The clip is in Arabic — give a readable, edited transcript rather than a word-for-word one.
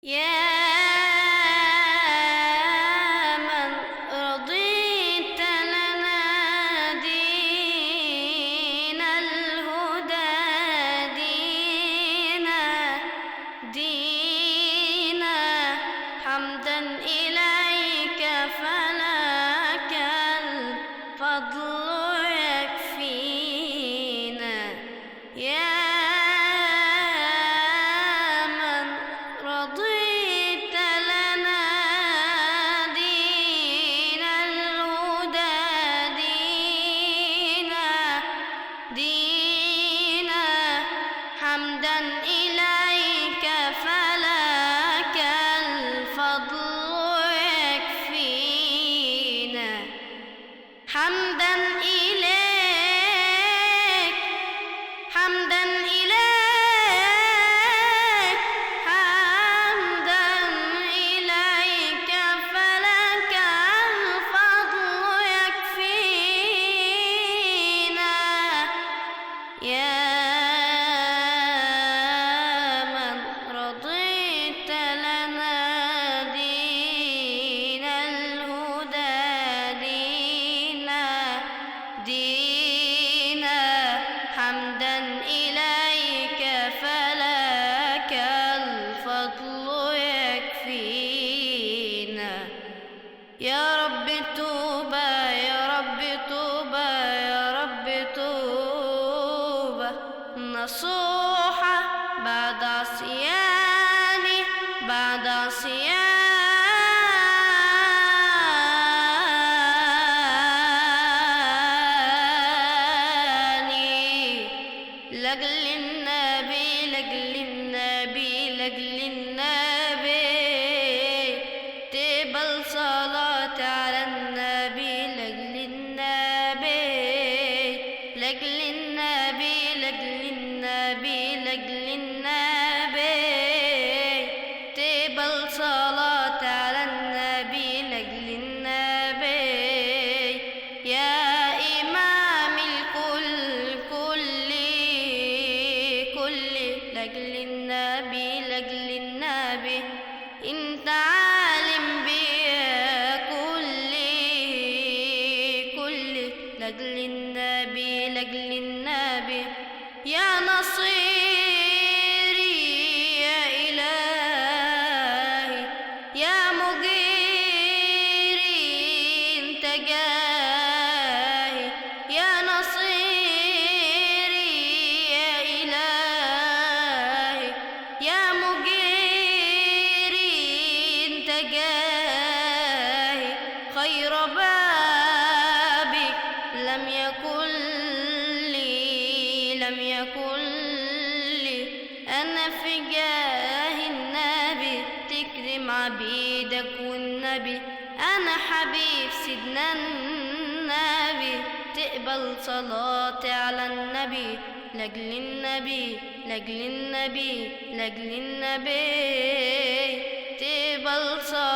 يا من رضيت لنا دين الهدى دينا حمدا إليك فلك الفضل يكفينا يا من رضيت لنا دين الهدى دينا حمدا إليك فلك الفضل يكفينا حمدا إليك حمدا إليك حمدا إليك فلك الفضل يكفينا يا من رضيت لنا دين الهدى دينا حمدا إليك فلك الفضل يكفينا يا رب توبة يا رب توبة يا رب توبة نصوحة بعد عصياني بعد عصياني لأجل النبي لأجل النبي لأجل النبي تقبل صلاة على النبي لأجل النبي لأجل النبي لأجل النبي لأجل النبي تقبل صلاة على النبي لأجل النبي يا إمام الكل كل لأجل النبي لأجل النبي انت عالم بيا كل لأجل النبي لأجل النبي يا نصيري يا إلهي يا مجيري انت جاهي يا نصيري يا إلهي يا مجيري انت جاهي خير بابك لم يكن لي أنا في جاه النبي تكرم عبيدك والنبي أنا حبيب سيدنا النبي تقبل صلاتي على النبي لأجل النبي لأجل النبي لأجل النبي تقبل صلاتي